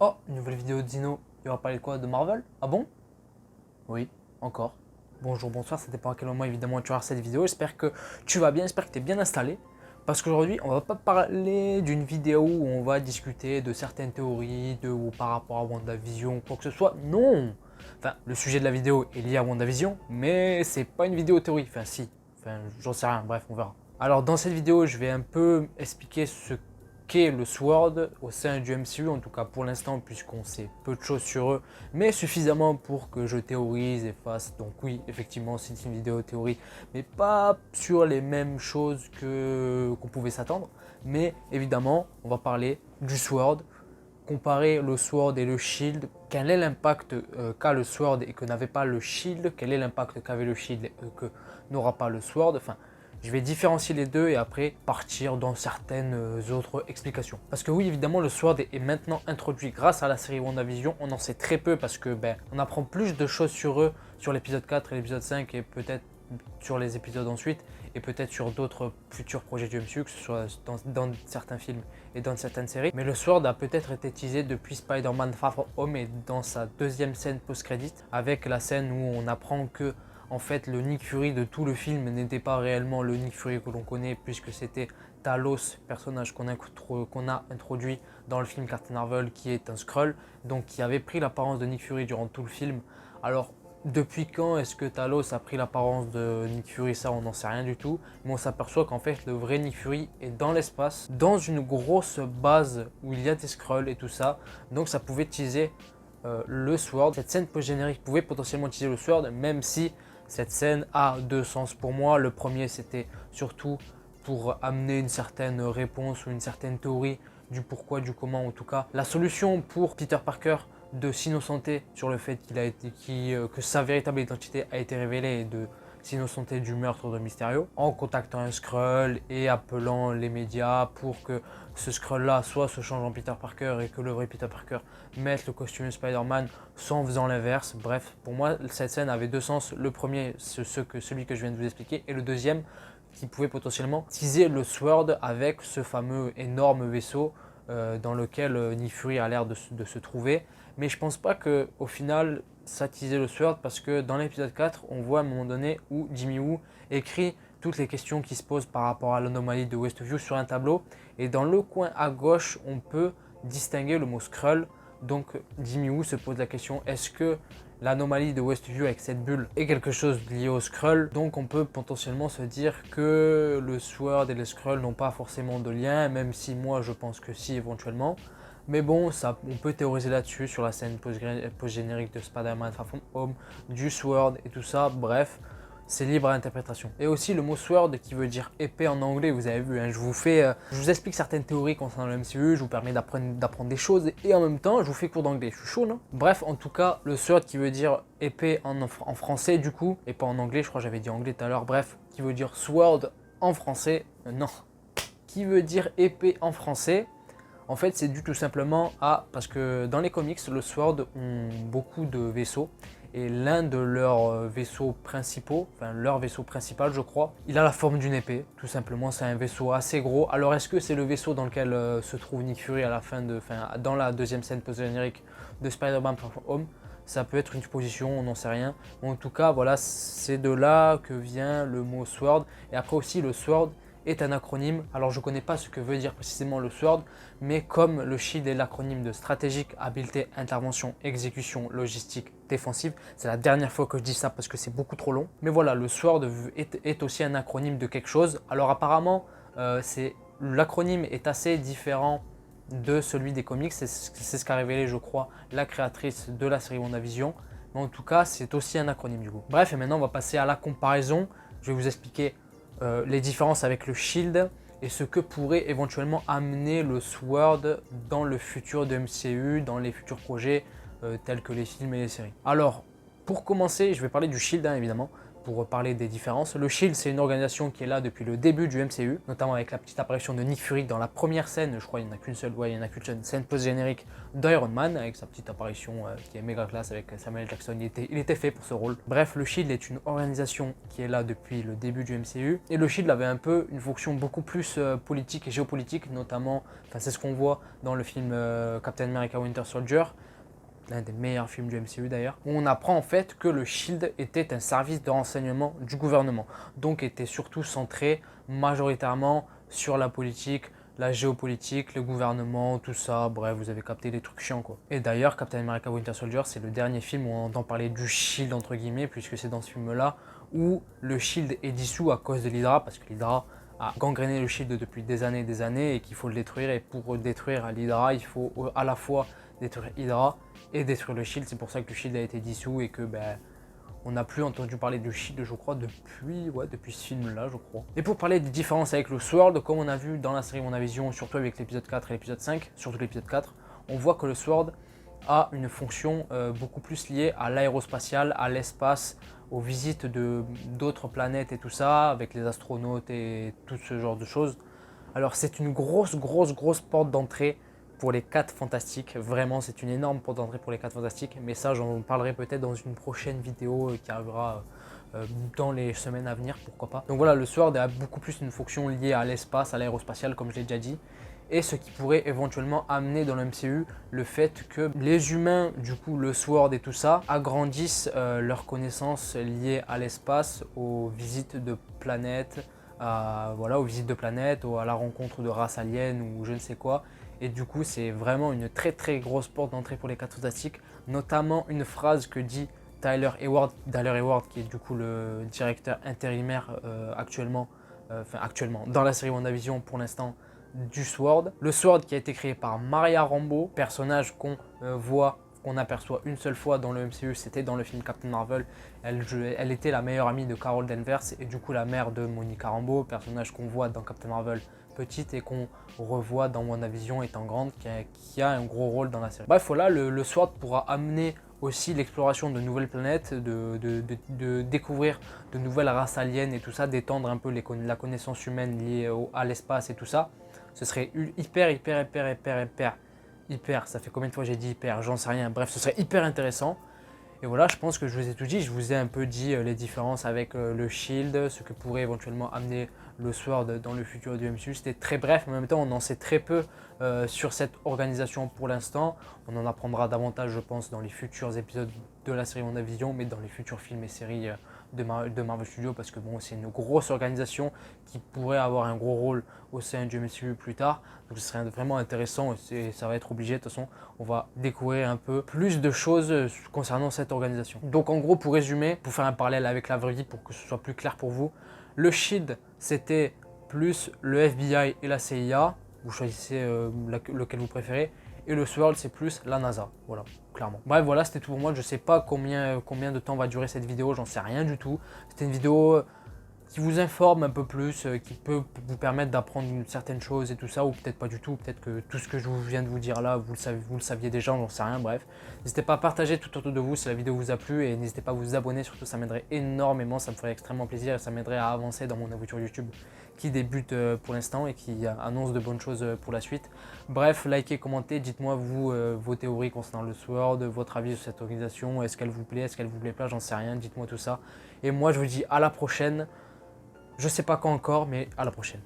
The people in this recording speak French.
Oh, une nouvelle vidéo de Zino. Il va parler de quoi? De Marvel? Ah bon? Oui, encore. Bonjour, bonsoir, ça dépend à quel moment évidemment tu regardes cette vidéo. J'espère que tu vas bien, j'espère que tu es bien installé. Parce qu'aujourd'hui, on va pas parler d'une vidéo où on va discuter de certaines théories, ou par rapport à WandaVision ou quoi que ce soit. Non! Enfin, le sujet de la vidéo est lié à WandaVision, mais c'est pas une vidéo théorie. Enfin, si. Enfin, j'en sais rien, bref, on verra. Alors, dans cette vidéo, je vais un peu expliquer ce qu'est le Sword au sein du MCU, en tout cas pour l'instant, puisqu'on sait peu de choses sur eux, mais suffisamment pour que je théorise et fasse. Donc oui, effectivement, c'est une vidéo théorie, mais pas sur les mêmes choses qu'on pouvait s'attendre. Mais évidemment, on va parler du Sword, comparer le Sword et le Shield, quel est l'impact qu'a le Sword et que n'avait pas le Shield, quel est l'impact qu'avait le Shield et que n'aura pas le Sword. Enfin, je vais différencier les deux et après partir dans certaines autres explications. Parce que oui, évidemment, le Sword est maintenant introduit grâce à la série WandaVision. On en sait très peu parce que on apprend plus de choses sur eux sur l'épisode 4 et l'épisode 5 et peut-être sur les épisodes ensuite et peut-être sur d'autres futurs projets du MCU, que ce soit dans certains films et dans certaines séries. Mais le Sword a peut-être été teasé depuis Spider-Man Far From Home et dans sa deuxième scène post-crédit, avec la scène où on apprend que en fait le Nick Fury de tout le film n'était pas réellement le Nick Fury que l'on connaît, puisque c'était Talos, personnage qu'on a introduit dans le film Captain Marvel, qui est un Skrull, donc qui avait pris l'apparence de Nick Fury durant tout le film. Alors depuis quand est-ce que Talos a pris l'apparence de Nick Fury? Ça, on n'en sait rien du tout. Mais on s'aperçoit qu'en fait, le vrai Nick Fury est dans l'espace, dans une grosse base où il y a des Skrulls et tout ça. Donc ça pouvait teaser le Sword. Cette scène post-générique pouvait potentiellement teaser le Sword, même si cette scène a deux sens pour moi. Le premier, c'était surtout pour amener une certaine réponse ou une certaine théorie du pourquoi, du comment, en tout cas. La solution pour Peter Parker de s'innocenter sur le fait que sa véritable identité a été révélée et de s'innocenter du meurtre de Mysterio en contactant un Skrull et appelant les médias pour que ce Skrull là soit se change en Peter Parker et que le vrai Peter Parker mette le costume Spider-Man sans faisant l'inverse. Bref, pour moi cette scène avait deux sens. Le premier, celui que je viens de vous expliquer, et le deuxième qui pouvait potentiellement teaser le Sword avec ce fameux énorme vaisseau dans lequel Nick Fury a l'air de se trouver. Mais je pense pas qu'au final ça teasait le Sword, parce que dans l'épisode 4, on voit à un moment donné où Jimmy Woo écrit toutes les questions qui se posent par rapport à l'anomalie de Westview sur un tableau. Et dans le coin à gauche, on peut distinguer le mot Skrull. Donc Jimmy Woo se pose la question, est-ce que l'anomalie de Westview avec cette bulle est quelque chose lié au Skrull? Donc on peut potentiellement se dire que le Sword et les Skrull n'ont pas forcément de lien, même si moi je pense que si, éventuellement. Mais bon, ça, on peut théoriser là-dessus, sur la scène post-générique de Spider-Man Far From Home, du Sword et tout ça. Bref, c'est libre à l'interprétation. Et aussi le mot Sword qui veut dire épée en anglais, vous avez vu, hein, je vous explique certaines théories concernant le MCU, je vous permets d'apprendre des choses et en même temps je vous fais cours d'anglais, je suis chaud, non? Bref, en tout cas, le Sword qui veut dire épée en français du coup, et pas en anglais, je crois que j'avais dit anglais tout à l'heure, bref, qui veut dire Sword en français, non, qui veut dire épée en français. En fait, c'est dû tout simplement parce que dans les comics, le Sword ont beaucoup de vaisseaux et l'un de leurs vaisseaux principaux, enfin leur vaisseau principal je crois, il a la forme d'une épée, tout simplement. C'est un vaisseau assez gros. Alors est-ce que c'est le vaisseau dans lequel se trouve Nick Fury à la fin dans la deuxième scène post-générique de Spider-Man Far From Home? Ça peut être une supposition, on n'en sait rien. En tout cas, voilà, c'est de là que vient le mot Sword. Et après aussi, le Sword est un acronyme. Alors je ne connais pas ce que veut dire précisément le SWORD, mais comme le SHIELD est l'acronyme de stratégique, habileté, intervention, exécution, logistique, défensive, c'est la dernière fois que je dis ça parce que c'est beaucoup trop long. Mais voilà, le SWORD est aussi un acronyme de quelque chose. Alors apparemment, l'acronyme est assez différent de celui des comics. C'est ce qu'a révélé, je crois, la créatrice de la série WandaVision. Mais en tout cas, c'est aussi un acronyme du coup. Bref, et maintenant on va passer à la comparaison. Je vais vous expliquer les différences avec le Shield et ce que pourrait éventuellement amener le Sword dans le futur de MCU, dans les futurs projets tels que les films et les séries. Alors, pour commencer, je vais parler du Shield, hein, évidemment. pour parler des différences. Le Shield, c'est une organisation qui est là depuis le début du MCU, notamment avec la petite apparition de Nick Fury dans la première scène, je crois il n'y en a qu'une seule, ouais, il n'y en a qu'une seule scène post-générique d'Iron Man, avec sa petite apparition qui est méga classe avec Samuel Jackson, il était fait pour ce rôle. Bref, le Shield est une organisation qui est là depuis le début du MCU, et le Shield avait un peu une fonction beaucoup plus politique et géopolitique, notamment, enfin c'est ce qu'on voit dans le film Captain America Winter Soldier, l'un des meilleurs films du MCU d'ailleurs, où on apprend en fait que le SHIELD était un service de renseignement du gouvernement, donc était surtout centré majoritairement sur la politique, la géopolitique, le gouvernement, tout ça, bref, vous avez capté les trucs chiants quoi. Et d'ailleurs, Captain America Winter Soldier, c'est le dernier film où on entend parler du SHIELD entre guillemets, puisque c'est dans ce film-là où le SHIELD est dissous à cause de l'Hydra, parce que l'Hydra a gangréné le SHIELD depuis des années et qu'il faut le détruire, et pour détruire l'Hydra, il faut à la fois détruire Hydra et détruire le Shield. C'est pour ça que le Shield a été dissous et que on n'a plus entendu parler du Shield, je crois, depuis ce film-là, je crois. Et pour parler des différences avec le Sword, comme on a vu dans la série WandaVision, surtout avec l'épisode 4 et l'épisode 5, surtout l'épisode 4, on voit que le Sword a une fonction beaucoup plus liée à l'aérospatial, à l'espace, aux visites d'autres planètes et tout ça, avec les astronautes et tout ce genre de choses. Alors c'est une grosse porte d'entrée pour les 4 Fantastiques. Vraiment, c'est une énorme porte d'entrée pour les 4 Fantastiques. Mais ça, j'en parlerai peut-être dans une prochaine vidéo qui arrivera dans les semaines à venir, pourquoi pas. Donc voilà, le Sword a beaucoup plus une fonction liée à l'espace, à l'aérospatial, comme je l'ai déjà dit. Et ce qui pourrait éventuellement amener dans le MCU le fait que les humains, du coup le Sword et tout ça, agrandissent leurs connaissances liées à l'espace, aux visites de planètes, aux visites de planètes, à la rencontre de races aliens ou je ne sais quoi. Et du coup, c'est vraiment une très grosse porte d'entrée pour les 4 Fantastiques, notamment une phrase que dit Tyler Hayward qui est du coup le directeur intérimaire actuellement dans la série WandaVision pour l'instant du Sword. Le Sword qui a été créé par Maria Rambeau, personnage qu'on qu'on aperçoit une seule fois dans le MCU, c'était dans le film Captain Marvel. Elle était la meilleure amie de Carol Danvers et du coup la mère de Monica Rambeau, personnage qu'on voit dans Captain Marvel petite et qu'on revoit dans WandaVision étant grande, qui a un gros rôle dans la série. Bref, voilà, le Sword pourra amener aussi l'exploration de nouvelles planètes, de découvrir de nouvelles races aliens et tout ça, d'étendre un peu la connaissance humaine liée à l'espace et tout ça. Ce serait hyper, ça fait combien de fois j'ai dit hyper, j'en sais rien, bref, ce serait hyper intéressant. Et voilà, je pense que je vous ai tout dit, je vous ai un peu dit les différences avec le Shield, ce que pourrait éventuellement amener le Sword dans le futur du MCU. C'était très bref, mais en même temps on en sait très peu sur cette organisation pour l'instant. On en apprendra davantage je pense dans les futurs épisodes de la série WandaVision, mais dans les futurs films et séries de Marvel Studios, parce que bon, c'est une grosse organisation qui pourrait avoir un gros rôle au sein du MCU plus tard. Donc ce serait vraiment intéressant et ça va être obligé. De toute façon, on va découvrir un peu plus de choses concernant cette organisation. Donc en gros, pour résumer, pour faire un parallèle avec la vraie vie, pour que ce soit plus clair pour vous, le SHIELD, c'était plus le FBI et la CIA. Vous choisissez lequel vous préférez. Et le Sword, c'est plus la NASA. Voilà, clairement. Bref, voilà, c'était tout pour moi. Je sais pas combien de temps va durer cette vidéo. J'en sais rien du tout. C'était une vidéo qui vous informe un peu plus, qui peut vous permettre d'apprendre certaines choses et tout ça, ou peut-être pas du tout, peut-être que tout ce que je viens de vous dire là, vous le saviez déjà, j'en sais rien, bref. N'hésitez pas à partager tout autour de vous si la vidéo vous a plu, et n'hésitez pas à vous abonner, surtout ça m'aiderait énormément, ça me ferait extrêmement plaisir, et ça m'aiderait à avancer dans mon aventure YouTube qui débute pour l'instant et qui annonce de bonnes choses pour la suite. Bref, likez, commentez, dites-moi vous vos théories concernant le Sword, votre avis sur cette organisation, est-ce qu'elle vous plaît, est-ce qu'elle vous plaît pas, j'en sais rien, dites-moi tout ça. Et moi je vous dis à la prochaine. Je sais pas quand encore, mais à la prochaine.